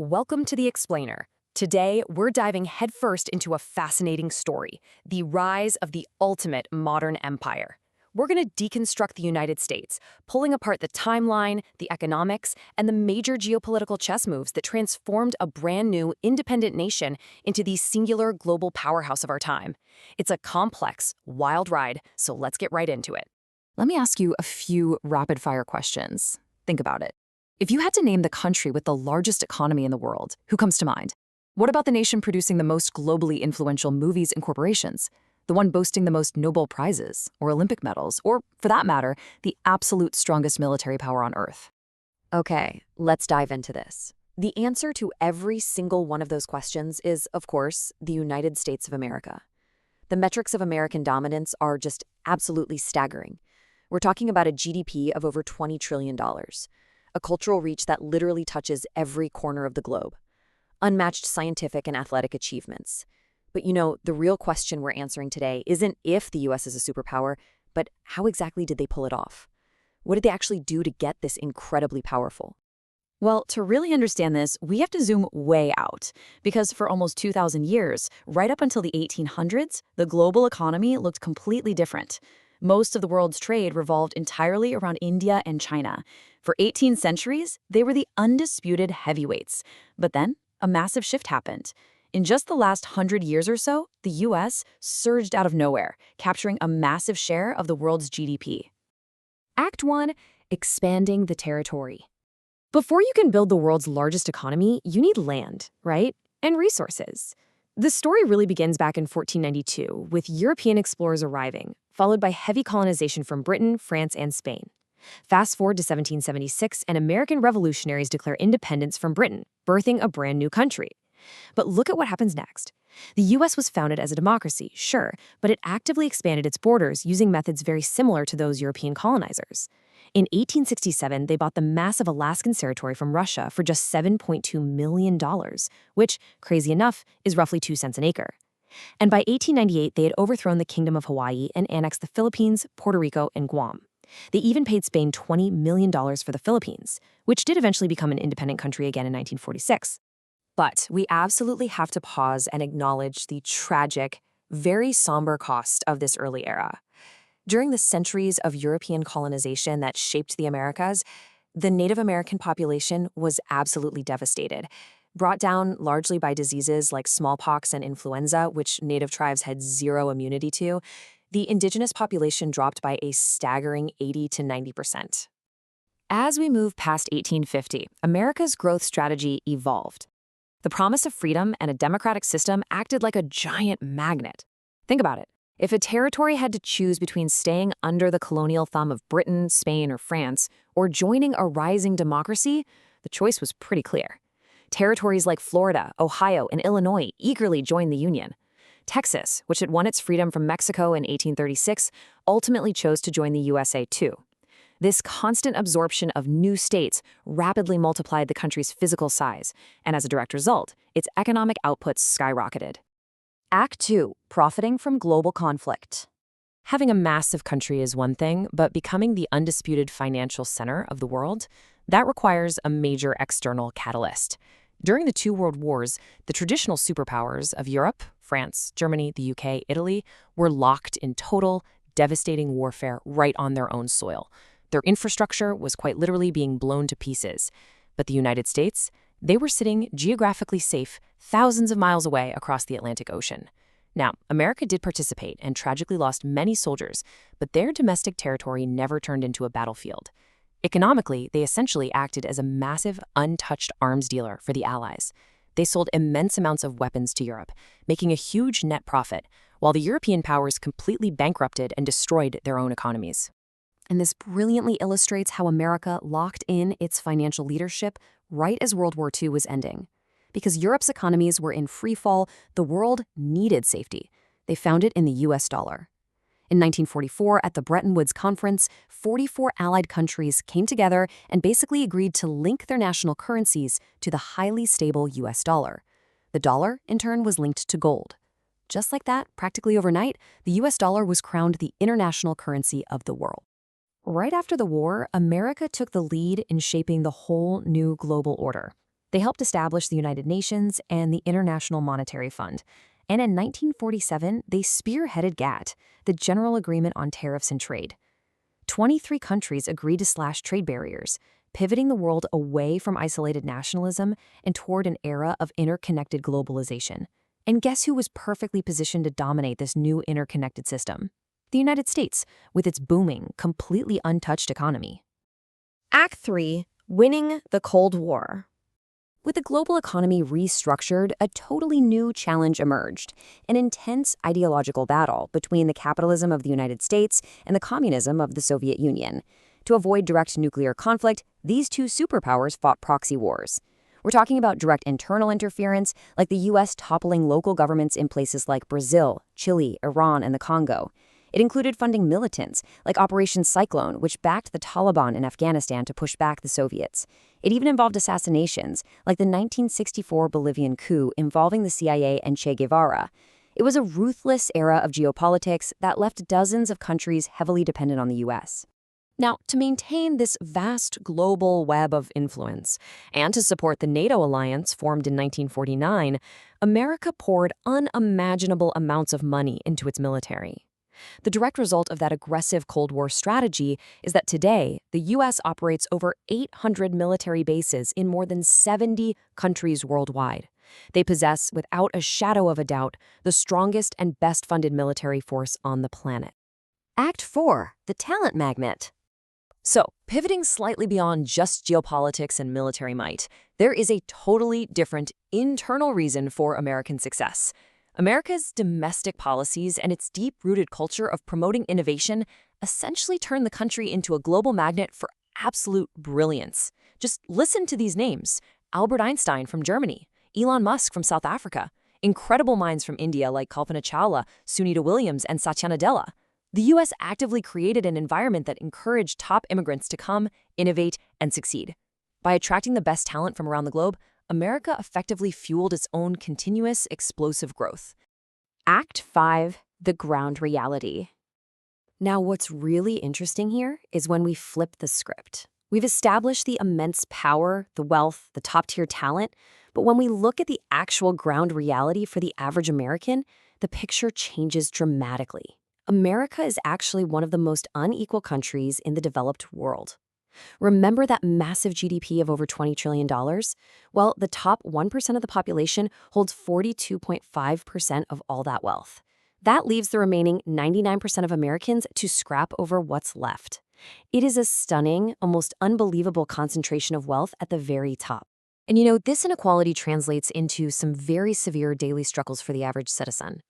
Welcome to The Explainer. Today, we're diving headfirst into a fascinating story, the rise of the ultimate modern empire. We're going to deconstruct the United States, pulling apart the timeline, the economics, and the major geopolitical chess moves that transformed a brand new, independent nation into the singular global powerhouse of our time. It's a complex, wild ride, so let's get right into it. Let me ask you a few rapid-fire questions. Think about it. If you had to name the country with the largest economy in the world, who comes to mind? What about the nation producing the most globally influential movies and corporations? The one boasting the most Nobel Prizes, or Olympic medals, or, for that matter, the absolute strongest military power on Earth? Okay, let's dive into this. The answer to every single one of those questions is, of course, the United States of America. The metrics of American dominance are just absolutely staggering. We're talking about a GDP of over $20 trillion. A cultural reach that literally touches every corner of the globe. Unmatched scientific and athletic achievements. But the real question we're answering today isn't if the US is a superpower, but how exactly did they pull it off? What did they actually do to get this incredibly powerful? Well, to really understand this, we have to zoom way out, because for almost 2,000 years, right up until the 1800s, the global economy looked completely different. Most of the world's trade revolved entirely around India and China. For 18 centuries, they were the undisputed heavyweights. But then, a massive shift happened. In just the last 100 years or so, the US surged out of nowhere, capturing a massive share of the world's GDP. Act 1. Expanding the territory. Before you can build the world's largest economy, you need land, right? And resources. The story really begins back in 1492, with European explorers arriving, followed by heavy colonization from Britain, France, and Spain. Fast forward to 1776, and American revolutionaries declare independence from Britain, birthing a brand new country. But look at what happens next. The U.S. was founded as a democracy, sure, but it actively expanded its borders using methods very similar to those European colonizers. In 1867, they bought the massive Alaskan territory from Russia for just $7.2 million, which, crazy enough, is roughly 2 cents an acre. And by 1898, they had overthrown the Kingdom of Hawaii and annexed the Philippines, Puerto Rico, and Guam. They even paid Spain $20 million for the Philippines, which did eventually become an independent country again in 1946. But we absolutely have to pause and acknowledge the tragic, very somber cost of this early era. During the centuries of European colonization that shaped the Americas, the Native American population was absolutely devastated. Brought down largely by diseases like smallpox and influenza, which Native tribes had zero immunity to, the indigenous population dropped by a staggering 80 to 90%. As we move past 1850, America's growth strategy evolved. The promise of freedom and a democratic system acted like a giant magnet. Think about it. If a territory had to choose between staying under the colonial thumb of Britain, Spain, or France, or joining a rising democracy, the choice was pretty clear. Territories like Florida, Ohio, and Illinois eagerly joined the Union. Texas, which had won its freedom from Mexico in 1836, ultimately chose to join the USA too. This constant absorption of new states rapidly multiplied the country's physical size, and as a direct result, its economic outputs skyrocketed. Act 2. Profiting from global conflict. Having a massive country is one thing, but becoming the undisputed financial center of the world, that requires a major external catalyst. During the 2 world wars, the traditional superpowers of Europe, France, Germany, the UK, Italy, were locked in total, devastating warfare right on their own soil. Their infrastructure was quite literally being blown to pieces. But the United States, they were sitting geographically safe thousands of miles away across the Atlantic Ocean. Now, America did participate and tragically lost many soldiers, but their domestic territory never turned into a battlefield. Economically, they essentially acted as a massive, untouched arms dealer for the Allies. They sold immense amounts of weapons to Europe, making a huge net profit, while the European powers completely bankrupted and destroyed their own economies. And this brilliantly illustrates how America locked in its financial leadership right as World War II was ending. Because Europe's economies were in free fall, the world needed safety. They found it in the US dollar. In 1944, at the Bretton Woods Conference, 44 allied countries came together and basically agreed to link their national currencies to the highly stable US dollar. The dollar, in turn, was linked to gold. Just like that, practically overnight, the US dollar was crowned the international currency of the world. Right after the war, America took the lead in shaping the whole new global order. They helped establish the United Nations and the International Monetary Fund. And in 1947, they spearheaded GATT, the General Agreement on Tariffs and Trade. 23 countries agreed to slash trade barriers, pivoting the world away from isolated nationalism and toward an era of interconnected globalization. And guess who was perfectly positioned to dominate this new interconnected system? The United States, with its booming, completely untouched economy. Act 3. Winning the Cold War. With the global economy restructured, a totally new challenge emerged, an intense ideological battle between the capitalism of the United States and the communism of the Soviet Union. To avoid direct nuclear conflict, these two superpowers fought proxy wars. We're talking about direct internal interference, like the U.S. toppling local governments in places like Brazil, Chile, Iran, and the Congo. It included funding militants, like Operation Cyclone, which backed the Taliban in Afghanistan to push back the Soviets. It even involved assassinations, like the 1964 Bolivian coup involving the CIA and Che Guevara. It was a ruthless era of geopolitics that left dozens of countries heavily dependent on the U.S. Now, to maintain this vast global web of influence and to support the NATO alliance formed in 1949, America poured unimaginable amounts of money into its military. The direct result of that aggressive Cold War strategy is that today, the U.S. operates over 800 military bases in more than 70 countries worldwide. They possess, without a shadow of a doubt, the strongest and best-funded military force on the planet. Act 4. The Talent Magnet. So, pivoting slightly beyond just geopolitics and military might, there is a totally different internal reason for American success. America's domestic policies and its deep-rooted culture of promoting innovation essentially turned the country into a global magnet for absolute brilliance. Just listen to these names: Albert Einstein from Germany, Elon Musk from South Africa, incredible minds from India like Kalpana Chawla, Sunita Williams, and Satya Nadella. The U.S. actively created an environment that encouraged top immigrants to come, innovate, and succeed. By attracting the best talent from around the globe, America effectively fueled its own continuous, explosive growth. Act 5. The Ground Reality. Now, what's really interesting here is when we flip the script. We've established the immense power, the wealth, the top-tier talent, but when we look at the actual ground reality for the average American, the picture changes dramatically. America is actually one of the most unequal countries in the developed world. Remember that massive GDP of over $20 trillion? Well, the top 1% of the population holds 42.5% of all that wealth. That leaves the remaining 99% of Americans to scrap over what's left. It is a stunning, almost unbelievable concentration of wealth at the very top. And you know, this inequality translates into some very severe daily struggles for the average citizen.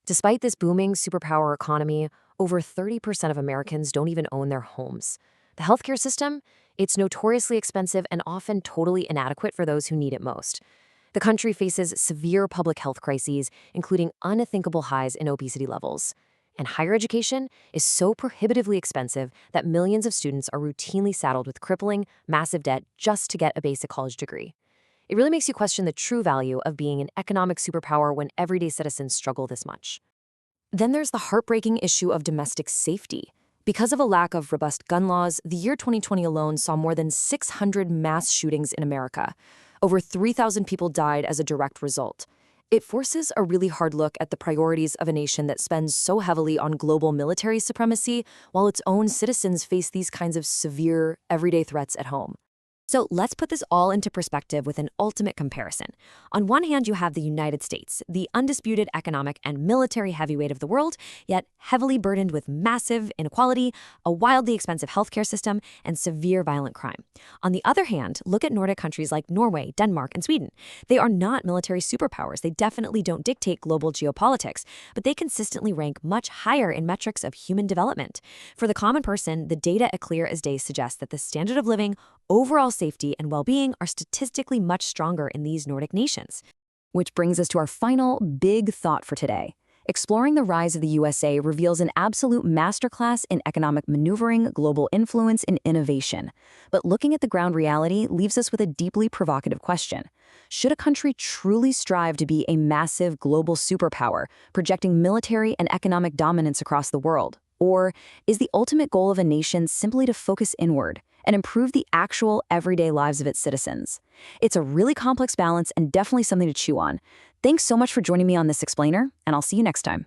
Despite this booming superpower economy, over 30% of Americans don't even own their homes. The healthcare system, it's notoriously expensive and often totally inadequate for those who need it most. The country faces severe public health crises, including unthinkable highs in obesity levels. And higher education is so prohibitively expensive that millions of students are routinely saddled with crippling, massive debt just to get a basic college degree. It really makes you question the true value of being an economic superpower when everyday citizens struggle this much. Then there's the heartbreaking issue of domestic safety. Because of a lack of robust gun laws, the year 2020 alone saw more than 600 mass shootings in America. Over 3,000 people died as a direct result. It forces a really hard look at the priorities of a nation that spends so heavily on global military supremacy while its own citizens face these kinds of severe, everyday threats at home. So let's put this all into perspective with an ultimate comparison. On one hand, you have the United States, the undisputed economic and military heavyweight of the world, yet heavily burdened with massive inequality, a wildly expensive healthcare system, and severe violent crime. On the other hand, look at Nordic countries like Norway, Denmark, and Sweden. They are not military superpowers. They definitely don't dictate global geopolitics, but they consistently rank much higher in metrics of human development. For the common person, the data at clear as day suggests that the standard of living, overall safety, and well-being are statistically much stronger in these Nordic nations. Which brings us to our final big thought for today. Exploring the rise of the USA reveals an absolute masterclass in economic maneuvering, global influence, and innovation. But looking at the ground reality leaves us with a deeply provocative question. Should a country truly strive to be a massive global superpower, projecting military and economic dominance across the world? Or is the ultimate goal of a nation simply to focus inward, and improve the actual everyday lives of its citizens. It's a really complex balance and definitely something to chew on. Thanks so much for joining me on this explainer, and I'll see you next time.